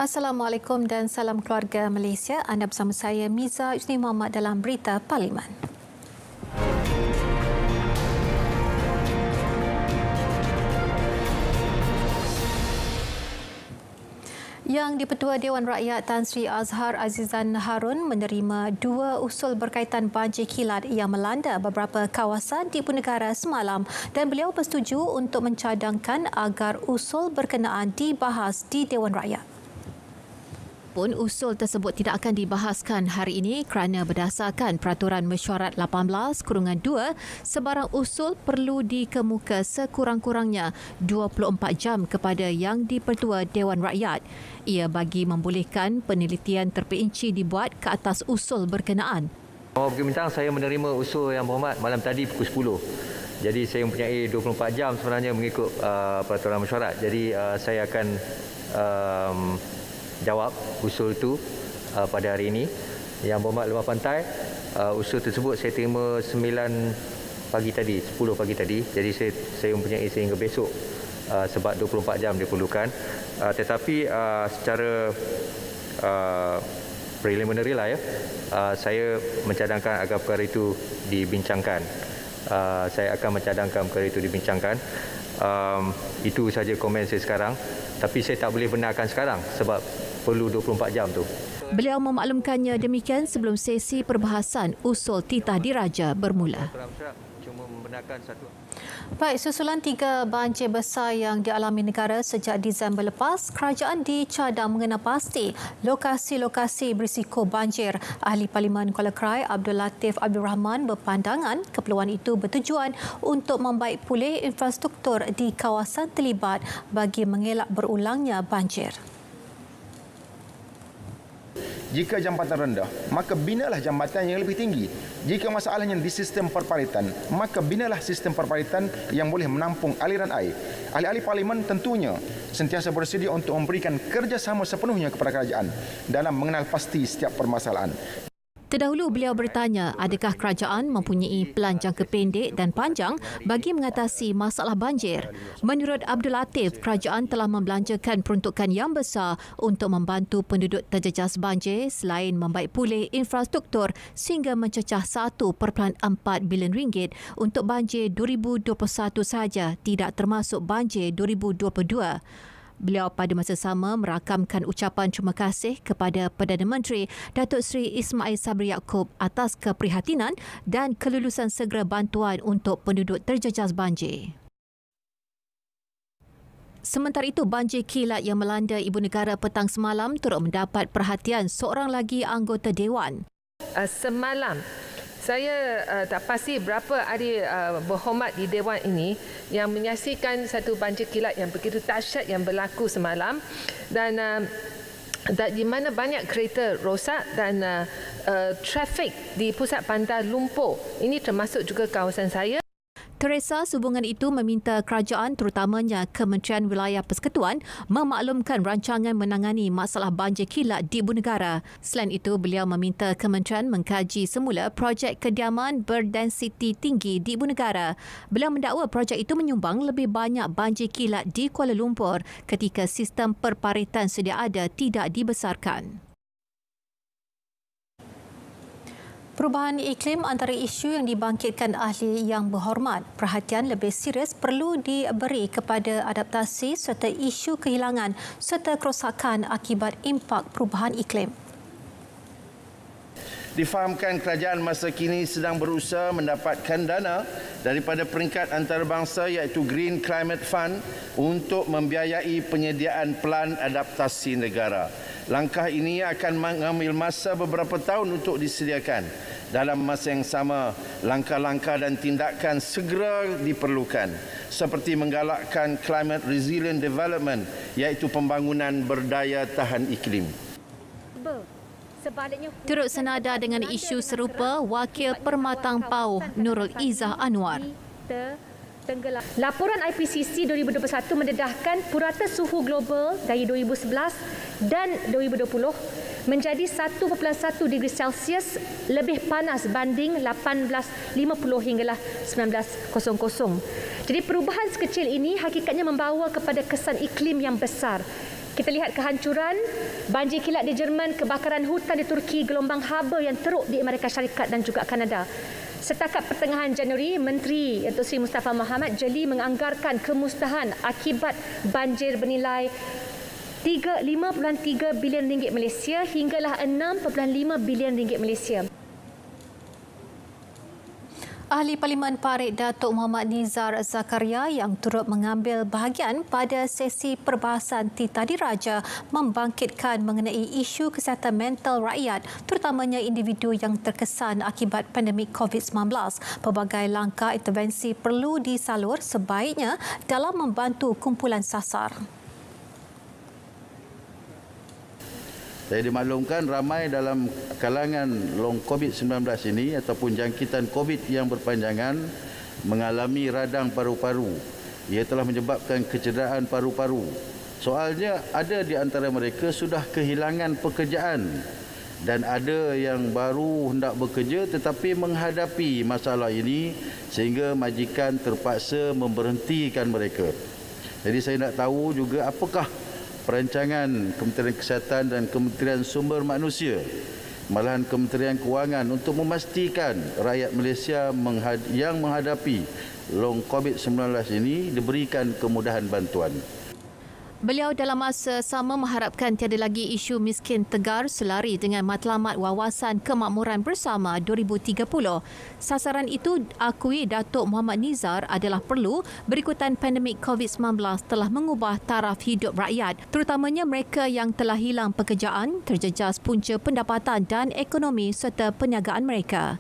Assalamualaikum dan salam keluarga Malaysia. Anda bersama saya Miza Usni Muhammad dalam Berita Parlimen. Yang di-Petua Dewan Rakyat Tan Sri Azhar Azizan Harun menerima dua usul berkaitan banjir kilat yang melanda beberapa kawasan di Ibu Negara semalam dan beliau bersetuju untuk mencadangkan agar usul berkenaan dibahas di Dewan Rakyat. Pun usul tersebut tidak akan dibahaskan hari ini kerana berdasarkan Peraturan Mesyuarat 18/2, sebarang usul perlu dikemuka sekurang-kurangnya 24 jam kepada Yang di-Pertua Dewan Rakyat. Ia bagi membolehkan penelitian terperinci dibuat ke atas usul berkenaan. Bukit Bintang, saya menerima usul Yang Berhormat malam tadi pukul 10. Jadi saya mempunyai 24 jam sebenarnya mengikut Peraturan Mesyuarat. Jadi saya akan jawab usul itu pada hari ini. Yang Berhormat Lepas Pantai, usul tersebut saya terima 10 pagi tadi. Jadi saya mempunyai sehingga besok sebab 24 jam diperlukan. Tetapi secara preliminary lah saya mencadangkan agar perkara itu dibincangkan. Saya akan mencadangkan perkara itu dibincangkan. Itu saja komen saya sekarang. Tapi saya tak boleh benarkan sekarang sebab perlu 24 jam tu. Beliau memaklumkannya demikian sebelum sesi perbahasan usul titah diraja bermula. Baik, susulan 3 banjir besar yang dialami negara sejak Disember lepas, kerajaan dicadang mengenal pasti lokasi-lokasi berisiko banjir. Ahli Parlimen Kuala Krai Abdul Latif Abdul Rahman berpandangan keperluan itu bertujuan untuk membaik pulih infrastruktur di kawasan terlibat bagi mengelak berulangnya banjir. Jika jambatan rendah, maka binalah jambatan yang lebih tinggi. Jika masalahnya di sistem perpalitan, maka binalah sistem perpalitan yang boleh menampung aliran air. Ahli-ahli parlimen tentunya sentiasa bersedia untuk memberikan kerjasama sepenuhnya kepada kerajaan dalam mengenal pasti setiap permasalahan. Terdahulu beliau bertanya, adakah kerajaan mempunyai pelan jangka pendek dan panjang bagi mengatasi masalah banjir? Menurut Abdul Latif, kerajaan telah membelanjakan peruntukan yang besar untuk membantu penduduk terjejas banjir selain membaik pulih infrastruktur sehingga mencecah 1.4 bilion ringgit untuk banjir 2021 sahaja, tidak termasuk banjir 2022. Beliau pada masa sama merakamkan ucapan terima kasih kepada Perdana Menteri Datuk Seri Ismail Sabri Yaakob atas keprihatinan dan kelulusan segera bantuan untuk penduduk terjejas banjir. Sementara itu, banjir kilat yang melanda Ibu Negara petang semalam turut mendapat perhatian seorang lagi anggota Dewan. Semalam, saya tak pasti berapa ahli berhormat di Dewan ini yang menyaksikan satu banjir kilat yang begitu dahsyat yang berlaku semalam dan di mana banyak kereta rosak dan trafik di pusat bandar lumpuh. Ini termasuk juga kawasan saya. Teresa sehubungan itu meminta kerajaan terutamanya Kementerian Wilayah Persekutuan memaklumkan rancangan menangani masalah banjir kilat di Ibu Negara. Selain itu, beliau meminta kementerian mengkaji semula projek kediaman berdensiti tinggi di Ibu Negara. Beliau mendakwa projek itu menyumbang lebih banyak banjir kilat di Kuala Lumpur ketika sistem perparitan sedia ada tidak dibesarkan. Perubahan iklim antara isu yang dibangkitkan ahli yang berhormat. Perhatian lebih serius perlu diberi kepada adaptasi serta isu kehilangan serta kerosakan akibat impak perubahan iklim. Difahamkan kerajaan masa kini sedang berusaha mendapatkan dana daripada peringkat antarabangsa iaitu Green Climate Fund untuk membiayai penyediaan pelan adaptasi negara. Langkah ini akan mengambil masa beberapa tahun untuk disediakan. Dalam masa yang sama, langkah-langkah dan tindakan segera diperlukan seperti menggalakkan climate resilient development iaitu pembangunan berdaya tahan iklim. Turut senada dengan isu serupa, Wakil Permatang PAU Nurul Izzah Anwar. Laporan IPCC 2021 mendedahkan purata suhu global dari 2011 dan 2020 menjadi 1.1 degree Celsius lebih panas banding 1850 hinggalah 1900. Jadi perubahan sekecil ini hakikatnya membawa kepada kesan iklim yang besar Kita lihat kehancuran, banjir kilat di Jerman, kebakaran hutan di Turki, gelombang haba yang teruk di Amerika Syarikat dan juga Kanada. Setakat pertengahan Januari, Menteri Datuk Seri Mustafa Mohamed jeli menganggarkan kemusnahan akibat banjir bernilai 5.3 bilion ringgit Malaysia hinggalah 6.5 bilion ringgit Malaysia. Ahli Parlimen Parit Datuk Muhammad Nizar Zakaria yang turut mengambil bahagian pada sesi perbahasan Tita Diraja membangkitkan mengenai isu kesihatan mental rakyat, terutamanya individu yang terkesan akibat pandemik COVID-19. Pelbagai langkah intervensi perlu disalur sebaiknya dalam membantu kumpulan sasar. Saya dimaklumkan ramai dalam kalangan long COVID-19 ini ataupun jangkitan COVID yang berpanjangan mengalami radang paru-paru. Ia telah menyebabkan kecederaan paru-paru. Soalnya ada di antara mereka sudah kehilangan pekerjaan dan ada yang baru hendak bekerja tetapi menghadapi masalah ini sehingga majikan terpaksa memberhentikan mereka. Jadi saya nak tahu juga apakah perancangan Kementerian Kesihatan dan Kementerian Sumber Manusia, malahan Kementerian Kewangan untuk memastikan rakyat Malaysia yang menghadapi long COVID-19 ini diberikan kemudahan bantuan. Beliau dalam masa sama mengharapkan tiada lagi isu miskin tegar selari dengan matlamat Wawasan Kemakmuran Bersama 2030. Sasaran itu akui Datuk Muhammad Nizar adalah perlu berikutan pandemik COVID-19 telah mengubah taraf hidup rakyat, terutamanya mereka yang telah hilang pekerjaan, terjejas punca pendapatan dan ekonomi serta perniagaan mereka.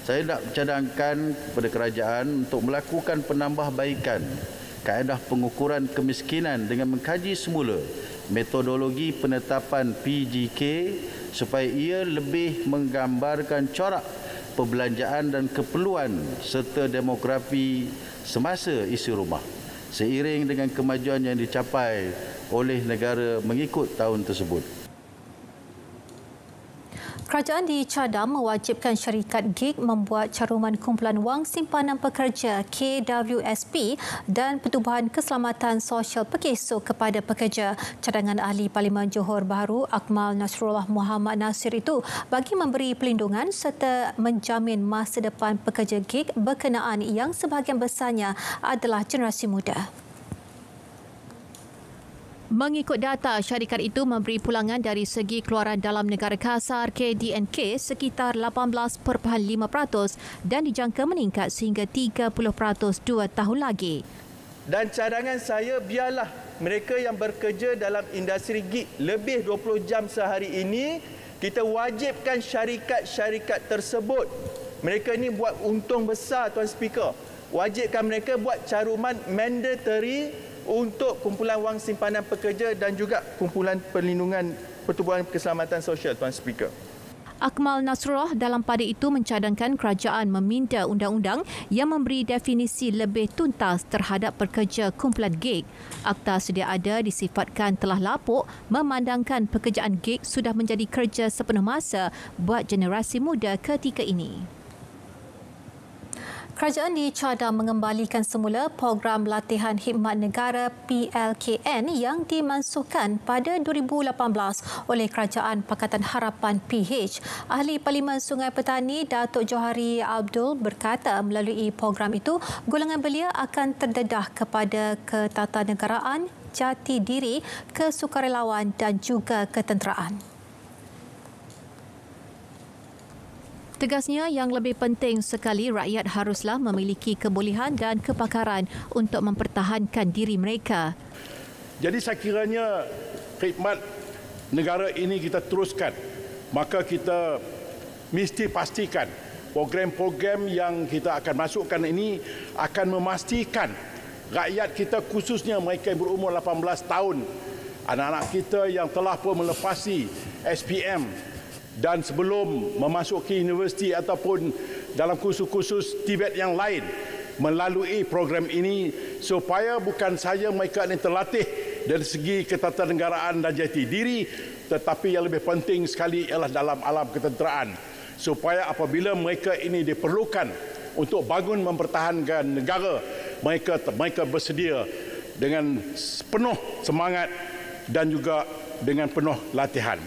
Saya nak cadangkan kepada kerajaan untuk melakukan penambahbaikan kaedah pengukuran kemiskinan dengan mengkaji semula metodologi penetapan PGK supaya ia lebih menggambarkan corak perbelanjaan dan keperluan serta demografi semasa isu rumah seiring dengan kemajuan yang dicapai oleh negara mengikut tahun tersebut. Kerajaan dicadang mewajibkan syarikat gig membuat caruman kumpulan wang simpanan pekerja KWSP dan Pertubuhan Keselamatan Sosial Pekesok kepada pekerja. Cadangan Ahli Parlimen Johor Bahru Akmal Nasrullah Muhammad Nasir itu bagi memberi pelindungan serta menjamin masa depan pekerja gig berkenaan yang sebahagian besarnya adalah generasi muda. Mengikut data, syarikat itu memberi pulangan dari segi keluaran dalam negara kasar KDNK sekitar 18.5% dan dijangka meningkat sehingga 30% 2 tahun lagi. Dan cadangan saya, biarlah mereka yang bekerja dalam industri gig lebih 20 jam sehari ini, kita wajibkan syarikat-syarikat tersebut. Mereka ini buat untung besar, Tuan Speaker. Wajibkan mereka buat caruman mandatory untuk kumpulan wang simpanan pekerja dan juga kumpulan perlindungan Pertubuhan Keselamatan Sosial, Tuan Speaker. Akmal Nasrullah dalam pada itu mencadangkan kerajaan meminda undang-undang yang memberi definisi lebih tuntas terhadap pekerja kumpulan gig. Akta sedia ada disifatkan telah lapuk memandangkan pekerjaan gig sudah menjadi kerja sepenuh masa buat generasi muda ketika ini. Kerajaan dicadang mengembalikan semula program latihan khidmat negara PLKN yang dimansuhkan pada 2018 oleh Kerajaan Pakatan Harapan PH. Ahli Parlimen Sungai Petani Datuk Johari Abdul berkata melalui program itu, golongan belia akan terdedah kepada ketatanegaraan, jati diri, kesukarelawan dan juga ketenteraan. Tegasnya, yang lebih penting sekali rakyat haruslah memiliki kebolehan dan kepakaran untuk mempertahankan diri mereka. Jadi saya kiranya khidmat negara ini kita teruskan. Maka kita mesti pastikan program-program yang kita akan masukkan ini akan memastikan rakyat kita, khususnya mereka yang berumur 18 tahun, anak-anak kita yang telah pun melepasi SPM dan sebelum memasuki universiti ataupun dalam kursus-kursus Tibet yang lain melalui program ini, supaya bukan saja mereka ini terlatih dari segi ketatanegaraan dan jati diri, tetapi yang lebih penting sekali ialah dalam alam ketenteraan, supaya apabila mereka ini diperlukan untuk bangun mempertahankan negara, mereka bersedia dengan penuh semangat dan juga dengan penuh latihan.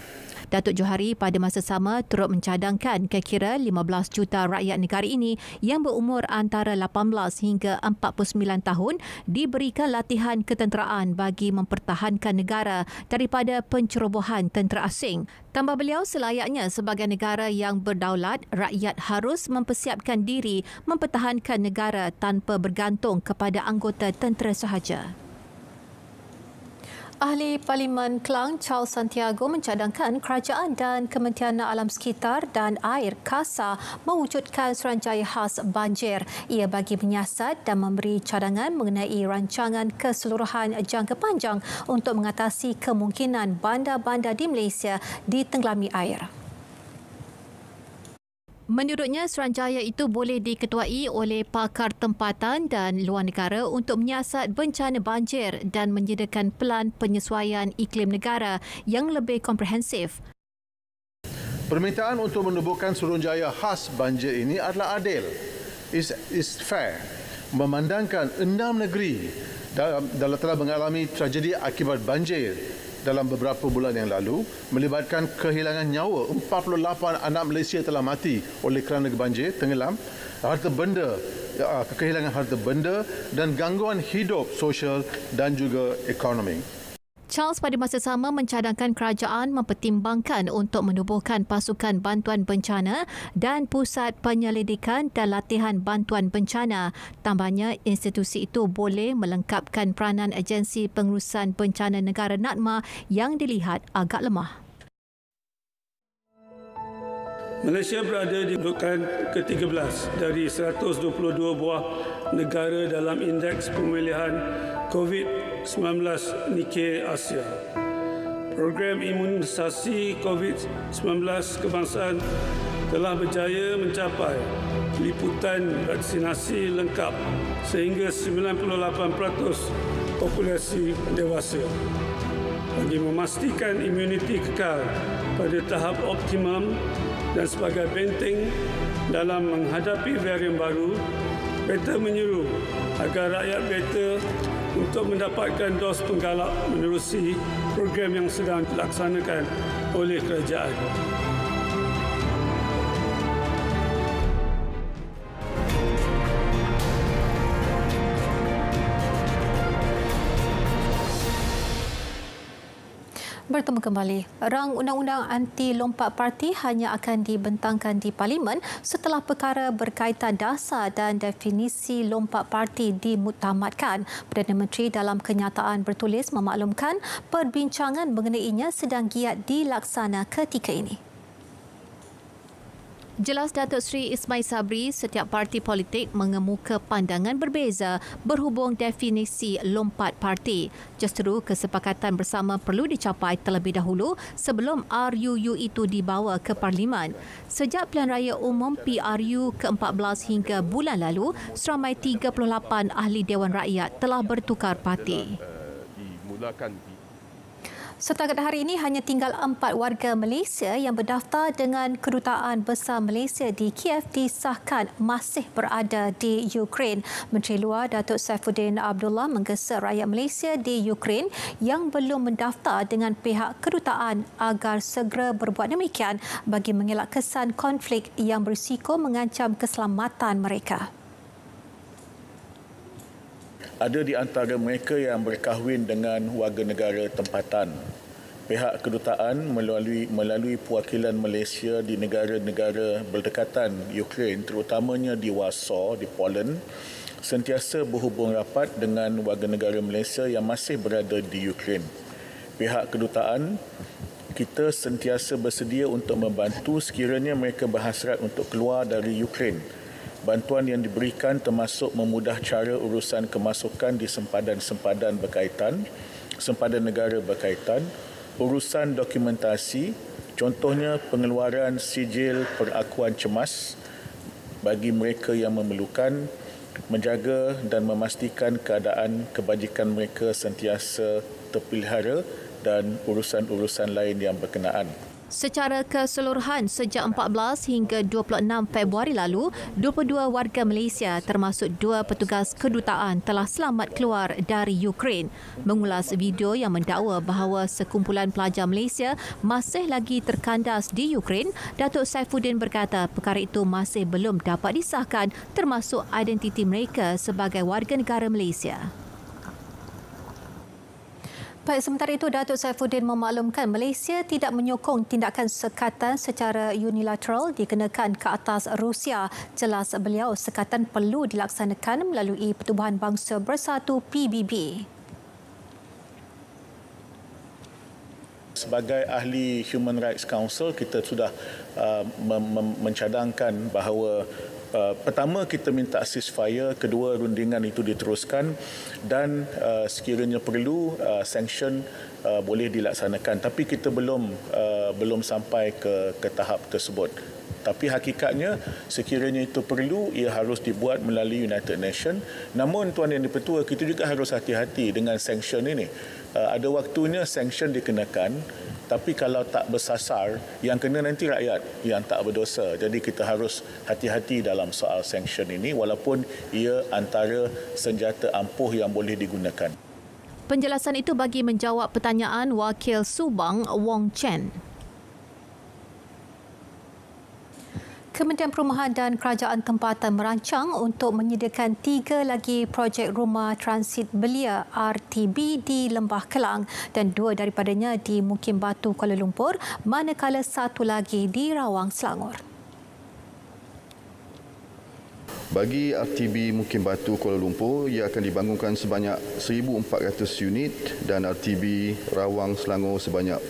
Datuk Johari pada masa sama turut mencadangkan kira-kira 15 juta rakyat negara ini yang berumur antara 18 hingga 49 tahun diberikan latihan ketenteraan bagi mempertahankan negara daripada pencerobohan tentera asing. Tambah beliau, selayaknya sebagai negara yang berdaulat, rakyat harus mempersiapkan diri mempertahankan negara tanpa bergantung kepada anggota tentera sahaja. Ahli Parlimen Klang Charles Santiago mencadangkan kerajaan dan Kementerian Alam Sekitar dan Air KASA mewujudkan suruhanjaya khas banjir. Ia bagi menyiasat dan memberi cadangan mengenai rancangan keseluruhan jangka panjang untuk mengatasi kemungkinan bandar-bandar di Malaysia ditenggelami air. Menurutnya, suruhanjaya itu boleh diketuai oleh pakar tempatan dan luar negara untuk menyiasat bencana banjir dan menyediakan pelan penyesuaian iklim negara yang lebih komprehensif. Permintaan untuk menubuhkan suruhanjaya khas banjir ini adalah adil, is fair, memandangkan 6 negeri telah mengalami tragedi akibat banjir dalam beberapa bulan yang lalu, melibatkan kehilangan nyawa. 48 anak Malaysia telah mati oleh kerana banjir, tenggelam, kehilangan harta benda dan gangguan hidup sosial dan juga ekonomi. Charles pada masa sama mencadangkan kerajaan mempertimbangkan untuk menubuhkan pasukan bantuan bencana dan pusat penyelidikan dan latihan bantuan bencana. Tambahnya, institusi itu boleh melengkapkan peranan agensi pengurusan bencana negara NADMA yang dilihat agak lemah. Malaysia berada di urutan ke-13 dari 122 buah negara dalam indeks pemilihan COVID-19 Nikkei Asia. Program imunisasi COVID-19 kebangsaan telah berjaya mencapai liputan vaksinasi lengkap sehingga 98% populasi dewasa. Bagi memastikan imuniti kekal pada tahap optimum dan sebagai benteng dalam menghadapi varian baru, Beta menyeru agar rakyat Beta untuk mendapatkan dos penggalak menerusi program yang sedang dilaksanakan oleh kerajaan. Bertemu kembali. Rang undang-undang anti lompat parti hanya akan dibentangkan di Parlimen setelah perkara berkaitan dasar dan definisi lompat parti dimuktamadkan. Perdana Menteri dalam kenyataan bertulis memaklumkan perbincangan mengenainya sedang giat dilaksana ketika ini. Jelas Datuk Seri Ismail Sabri, setiap parti politik mengemuka pandangan berbeza berhubung definisi lompat parti. Justeru kesepakatan bersama perlu dicapai terlebih dahulu sebelum RUU itu dibawa ke Parlimen. Sejak pilihan raya umum PRU ke-14 hingga bulan lalu, seramai 38 ahli Dewan Rakyat telah bertukar parti. Setakat hari ini hanya tinggal 4 warga Malaysia yang berdaftar dengan Kedutaan Besar Malaysia di Kiev disahkan masih berada di Ukraine. Menteri Luar Datuk Saifuddin Abdullah menggesa rakyat Malaysia di Ukraine yang belum mendaftar dengan pihak kedutaan agar segera berbuat demikian bagi mengelak kesan konflik yang berisiko mengancam keselamatan mereka. Ada di antara mereka yang berkahwin dengan warga negara tempatan. Pihak kedutaan melalui perwakilan Malaysia di negara-negara berdekatan Ukraine, terutamanya di Warsaw, di Poland, sentiasa berhubung rapat dengan warga negara Malaysia yang masih berada di Ukraine. Pihak kedutaan kita sentiasa bersedia untuk membantu sekiranya mereka berhasrat untuk keluar dari Ukraine. Bantuan yang diberikan termasuk memudah cara urusan kemasukan di sempadan-sempadan berkaitan, sempadan negara berkaitan, urusan dokumentasi, contohnya pengeluaran sijil perakuan cemas bagi mereka yang memerlukan, menjaga dan memastikan keadaan kebajikan mereka sentiasa terpelihara dan urusan-urusan lain yang berkenaan. Secara keseluruhan, sejak 14 hingga 26 Februari lalu, 22 warga Malaysia termasuk 2 petugas kedutaan telah selamat keluar dari Ukraine. Mengulas video yang mendakwa bahawa sekumpulan pelajar Malaysia masih lagi terkandas di Ukraine, Datuk Saifuddin berkata perkara itu masih belum dapat disahkan termasuk identiti mereka sebagai warga negara Malaysia. Baik, sementara itu Datuk Saifuddin memaklumkan Malaysia tidak menyokong tindakan sekatan secara unilateral dikenakan ke atas Rusia. Jelas beliau, sekatan perlu dilaksanakan melalui Pertubuhan Bangsa Bersatu PBB. Sebagai ahli Human Rights Council, kita sudah mencadangkan bahawa pertama, kita minta ceasefire, kedua, rundingan itu diteruskan dan sekiranya perlu sanction boleh dilaksanakan. Tapi kita belum sampai ke tahap tersebut. Tapi hakikatnya sekiranya itu perlu, ia harus dibuat melalui United Nations. Namun Tuan Yang di-Pertua, kita juga harus hati-hati dengan sanction ini. Ada waktunya sanction dikenakan, tapi kalau tak bersasar, yang kena nanti rakyat yang tak berdosa. Jadi kita harus hati-hati dalam soal sanction ini walaupun ia antara senjata ampuh yang boleh digunakan. Penjelasan itu bagi menjawab pertanyaan Wakil Subang Wong Chen. Kementerian Perumahan dan Kerajaan Tempatan merancang untuk menyediakan 3 lagi projek rumah transit belia RTB di Lembah Kelang dan 2 daripadanya di Mukim Batu, Kuala Lumpur, manakala 1 lagi di Rawang, Selangor. Bagi RTB Mukim Batu Kuala Lumpur, ia akan dibangunkan sebanyak 1,400 unit dan RTB Rawang Selangor sebanyak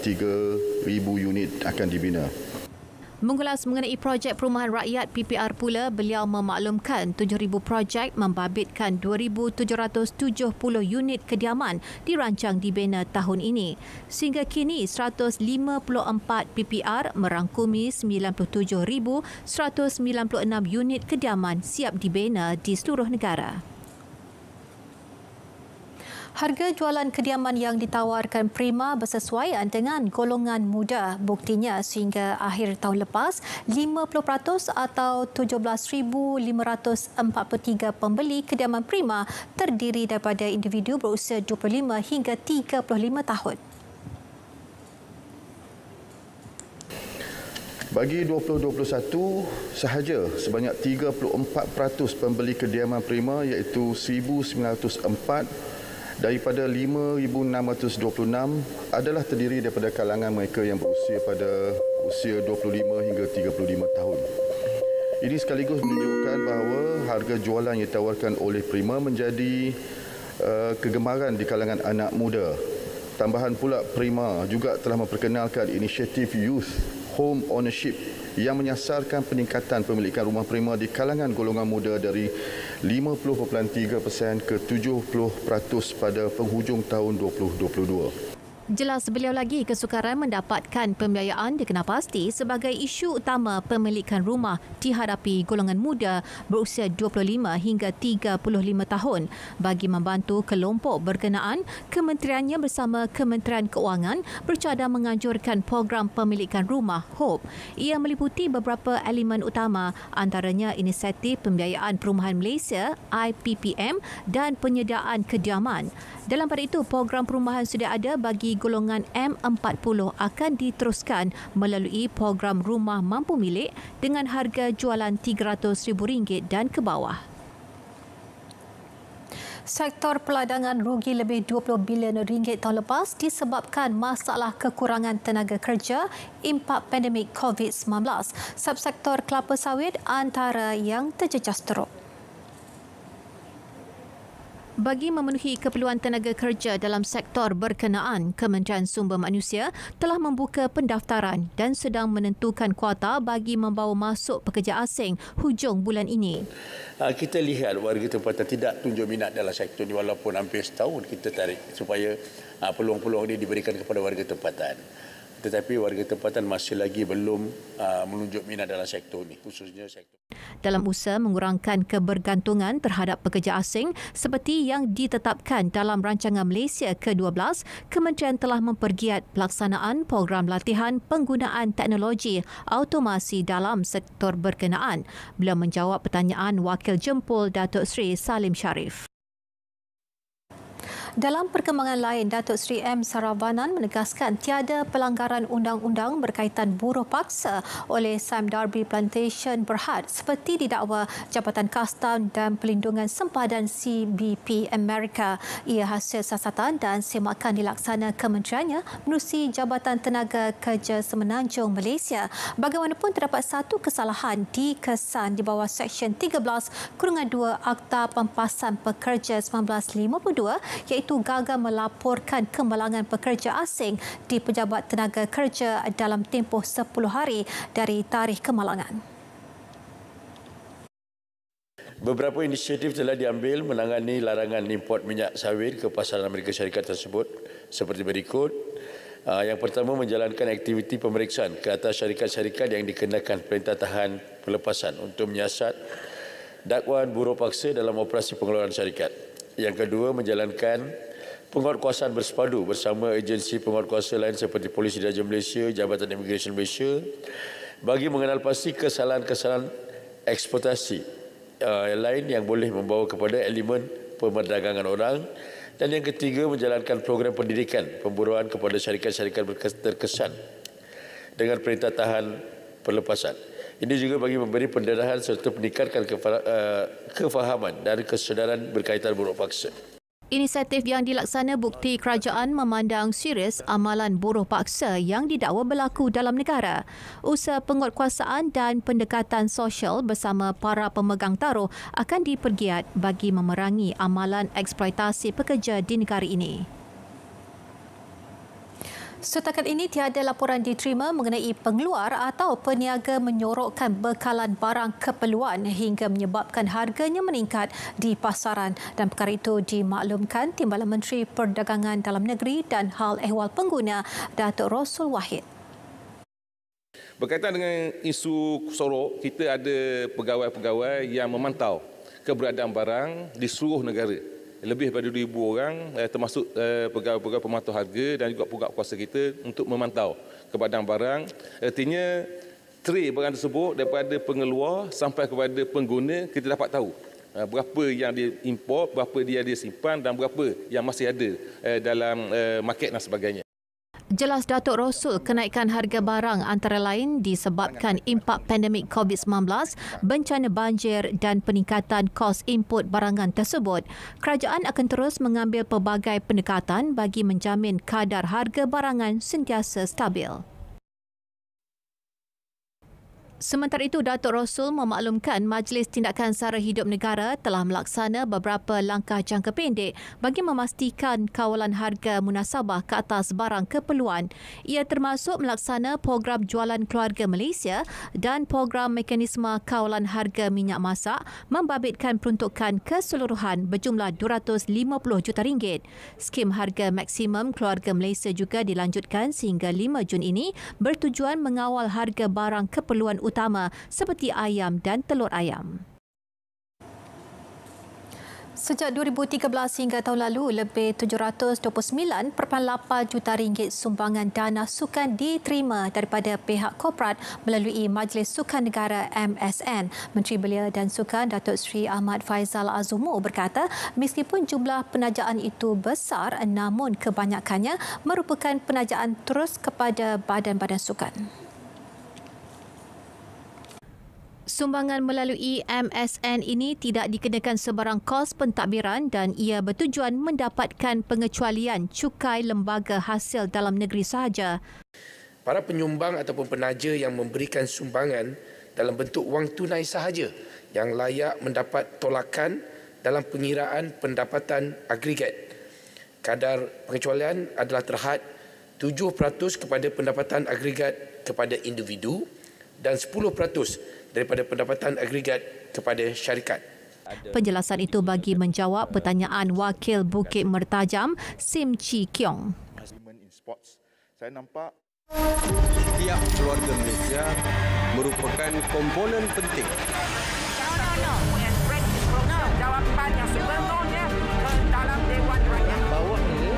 3,000 unit akan dibina. Mengulas mengenai projek perumahan rakyat PPR pula, beliau memaklumkan 7,000 projek membabitkan 2,770 unit kediaman dirancang dibina tahun ini. Sehingga kini 154 PPR merangkumi 97,196 unit kediaman siap dibina di seluruh negara. Harga jualan kediaman yang ditawarkan Prima bersesuaian dengan golongan muda. Buktinya sehingga akhir tahun lepas, 50% atau 17,543 pembeli kediaman Prima terdiri daripada individu berusia 25 hingga 35 tahun. Bagi 2021 sahaja, sebanyak 34% pembeli kediaman Prima iaitu 1,904 daripada 5,626 adalah terdiri daripada kalangan mereka yang berusia pada usia 25 hingga 35 tahun. Ini sekaligus menunjukkan bahawa harga jualan yang ditawarkan oleh Prima menjadi kegemaran di kalangan anak muda. Tambahan pula, Prima juga telah memperkenalkan inisiatif Youth Home Ownership yang menyasarkan peningkatan pemilikan rumah Prima di kalangan golongan muda dari 50.3% ke 70% pada penghujung tahun 2022. Jelas beliau lagi, kesukaran mendapatkan pembiayaan dikenal pasti sebagai isu utama pemilikan rumah dihadapi golongan muda berusia 25 hingga 35 tahun. Bagi membantu kelompok berkenaan, kementeriannya bersama Kementerian Keuangan bercadang menganjurkan program pemilikan rumah HOPE. Ia meliputi beberapa elemen utama, antaranya inisiatif pembiayaan perumahan Malaysia IPPM dan penyediaan kediaman. Dalam pada itu, program perumahan sudah ada bagi golongan M40 akan diteruskan melalui program rumah mampu milik dengan harga jualan RM300,000 dan ke bawah. Sektor peladangan rugi lebih RM20 bilion tahun lepas disebabkan masalah kekurangan tenaga kerja impak pandemik COVID-19. Subsektor kelapa sawit antara yang terjejas teruk. Bagi memenuhi keperluan tenaga kerja dalam sektor berkenaan, Kementerian Sumber Manusia telah membuka pendaftaran dan sedang menentukan kuota bagi membawa masuk pekerja asing hujung bulan ini. Kita lihat warga tempatan tidak tunjuk minat dalam sektor ini walaupun hampir setahun kita tarik supaya peluang-peluang ini diberikan kepada warga tempatan. tetapi warga tempatan masih lagi belum menunjuk minat dalam sektor ini, khususnya sektor. Dalam usaha mengurangkan kebergantungan terhadap pekerja asing seperti yang ditetapkan dalam Rancangan Malaysia ke-12, Kementerian telah mempergiat pelaksanaan program latihan penggunaan teknologi automasi dalam sektor berkenaan. Beliau menjawab pertanyaan Wakil Jempol Datuk Seri Salim Sharif. Dalam perkembangan lain, Datuk Seri M. Saravanan menegaskan tiada pelanggaran undang-undang berkaitan buruh paksa oleh Sam Darby Plantation Berhad seperti didakwa Jabatan Kastam dan Pelindungan Sempadan CBP Amerika. Ia hasil siasatan dan semakan dilaksana kementeriannya menerusi Jabatan Tenaga Kerja Semenanjung Malaysia. Bagaimanapun terdapat satu kesalahan dikesan di bawah Seksyen 13/2 Akta Pempasan Pekerja 1952 iaitu gagal melaporkan kemalangan pekerja asing di Pejabat Tenaga Kerja dalam tempoh 10 hari dari tarikh kemalangan. Beberapa inisiatif telah diambil menangani larangan import minyak sawit ke pasaran Amerika Syarikat tersebut seperti berikut. Yang pertama, menjalankan aktiviti pemeriksaan ke atas syarikat-syarikat yang dikenakan perintah tahan pelepasan untuk menyiasat dakwaan buruh paksa dalam operasi pengeluaran syarikat. Yang kedua, menjalankan penguatkuasaan bersepadu bersama agensi penguatkuasa lain seperti Polis Diraja Malaysia, Jabatan Imigresen Malaysia bagi mengenal pasti kesalahan-kesalahan eksploitasi lain yang boleh membawa kepada elemen pemerdagangan orang. Dan yang ketiga, menjalankan program pendidikan pemburuan kepada syarikat-syarikat terkesan dengan perintah tahan pelepasan. Ini juga bagi memberi pendedahan serta meningkatkan kefahaman dan kesedaran berkaitan buruh paksa. Inisiatif yang dilaksana bukti kerajaan memandang serius amalan buruh paksa yang didakwa berlaku dalam negara. Usaha penguatkuasaan dan pendekatan sosial bersama para pemegang taruh akan dipergiat bagi memerangi amalan eksploitasi pekerja di negara ini. Setakat ini tiada laporan diterima mengenai pengeluar atau peniaga menyorokkan bekalan barang keperluan hingga menyebabkan harganya meningkat di pasaran, dan perkara itu dimaklumkan Timbalan Menteri Perdagangan Dalam Negeri dan Hal Ehwal Pengguna Datuk Rosul Wahid. Berkaitan dengan isu sorok, kita ada pegawai-pegawai yang memantau keberadaan barang di seluruh negara. Lebih daripada 2,000 orang, termasuk pegawai-pegawai pemantau harga dan juga pegawai kuasa kita untuk memantau keberadaan barang. Artinya, tray barang tersebut daripada pengeluar sampai kepada pengguna, kita dapat tahu berapa yang diimport, berapa dia simpan dan berapa yang masih ada dalam market dan sebagainya. Jelas Datuk Rosul, kenaikan harga barang antara lain disebabkan impak pandemik COVID-19, bencana banjir dan peningkatan kos input barangan tersebut. Kerajaan akan terus mengambil pelbagai pendekatan bagi menjamin kadar harga barangan sentiasa stabil. Sementara itu, Datuk Rosul memaklumkan Majlis Tindakan Sara Hidup Negara telah melaksana beberapa langkah jangka pendek bagi memastikan kawalan harga munasabah ke atas barang keperluan. Ia termasuk melaksana program jualan keluarga Malaysia dan program mekanisme kawalan harga minyak masak membabitkan peruntukan keseluruhan berjumlah RM250 juta. Skim harga maksimum keluarga Malaysia juga dilanjutkan sehingga 5 Jun ini bertujuan mengawal harga barang keperluan utama seperti ayam dan telur ayam. Sejak 2013 hingga tahun lalu, lebih RM729.8 juta sumbangan dana sukan diterima daripada pihak korporat melalui Majlis Sukan Negara MSN. Menteri Belia dan Sukan Datuk Seri Ahmad Faizal Azumu berkata, meskipun jumlah penajaan itu besar, namun kebanyakannya merupakan penajaan terus kepada badan-badan sukan. Sumbangan melalui MSN ini tidak dikenakan sebarang kos pentadbiran dan ia bertujuan mendapatkan pengecualian cukai lembaga hasil dalam negeri sahaja. Para penyumbang ataupun penaja yang memberikan sumbangan dalam bentuk wang tunai sahaja yang layak mendapat tolakan dalam pengiraan pendapatan agregat. Kadar pengecualian adalah terhad 7% kepada pendapatan agregat kepada individu dan 10% daripada pendapatan agregat kepada syarikat. Penjelasan itu bagi menjawab pertanyaan Wakil Bukit Mertajam, Sim Chi Kiong. Saya nampak Setiap keluarga Malaysia merupakan komponen penting jawapan yang sebenarnya dalam Dewan Rakyat. Bawa ini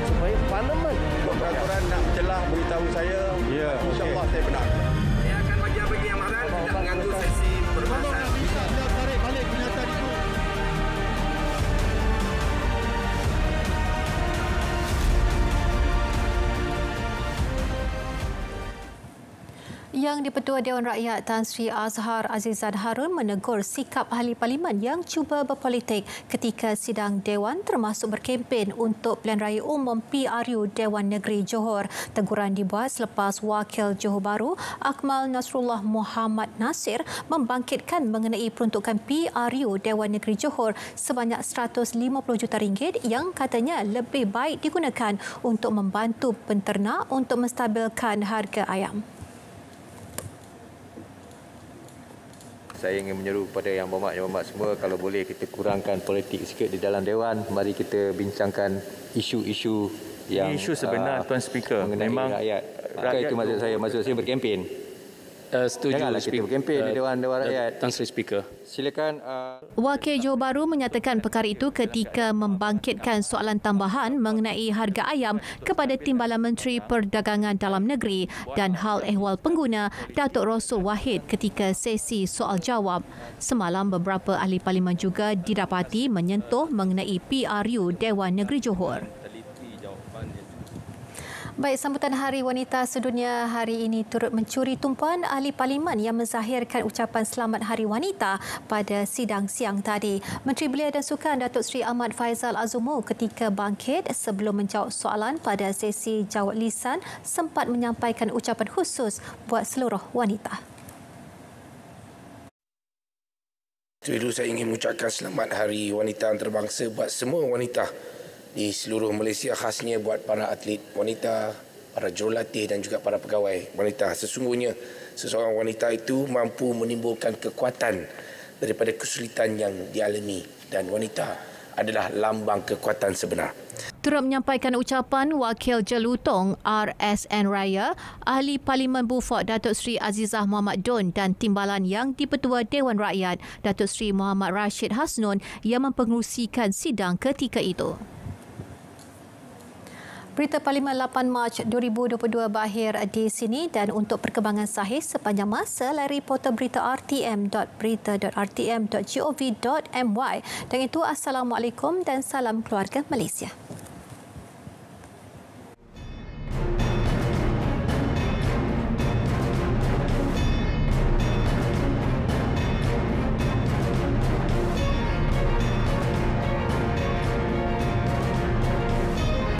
supaya Parlimen peraturan nak celah beritahu saya. Ya, insya-Allah saya benar. Saya akan bagi yang amaran tidak mengganggu sesi perbahasan. Bisa tarik balik kenyataan itu. Yang di-Pertua Dewan Rakyat Tan Sri Azhar Azizan Harun menegur sikap ahli parlimen yang cuba berpolitik ketika sidang Dewan termasuk berkempen untuk Pilihan Raya Umum PRU Dewan Negeri Johor. Teguran dibuat selepas Wakil Johor Bahru Akmal Nasrullah Muhammad Nasir membangkitkan mengenai peruntukan PRU Dewan Negeri Johor sebanyak 150 juta ringgit yang katanya lebih baik digunakan untuk membantu penternak untuk menstabilkan harga ayam. Saya ingin menyeru kepada yang berhormat semua, kalau boleh kita kurangkan politik sikit di dalam Dewan. Mari kita bincangkan isu-isu yang isu sebenar, Tuan Speaker. Mengenai memang rakyat itu maksud saya berkempen. Setuju. Janganlah kita berkempen di Dewan Rakyat. Tan Sri Speaker. Silakan. Wakil Johor Bahru menyatakan perkara itu ketika membangkitkan soalan tambahan mengenai harga ayam kepada Timbalan Menteri Perdagangan Dalam Negeri dan Hal Ehwal Pengguna Datuk Rasul Wahid ketika sesi soal jawab. Semalam beberapa ahli parlimen juga didapati menyentuh mengenai PRU Dewan Negeri Johor. Baik, sambutan Hari Wanita Sedunia hari ini turut mencuri tumpuan ahli parlimen yang menzahirkan ucapan selamat Hari Wanita pada sidang siang tadi. Menteri Belia dan Sukan Datuk Seri Ahmad Faizal Azumu ketika bangkit sebelum menjawab soalan pada sesi jawab lisan sempat menyampaikan ucapan khusus buat seluruh wanita. Dulu saya ingin mengucapkan selamat Hari Wanita Antarabangsa buat semua wanita di seluruh Malaysia, khasnya buat para atlet wanita, para jurulatih dan juga para pegawai wanita. Sesungguhnya seseorang wanita itu mampu menimbulkan kekuatan daripada kesulitan yang dialami dan wanita adalah lambang kekuatan sebenar. Turut menyampaikan ucapan Wakil Jelutong RSN Raya, Ahli Parlimen Beaufort Datuk Seri Azizah Muhammad Don dan Timbalan yang di-Pertua Dewan Rakyat Datuk Seri Muhammad Rashid Hasnun yang mempengerusikan sidang ketika itu. Berita Parlimen 8 Mac 2022 berakhir di sini dan untuk perkembangan sahih sepanjang masa layari portal berita rtm.berita.rtm.gov.my. Dan itu, Assalamualaikum dan salam keluarga Malaysia.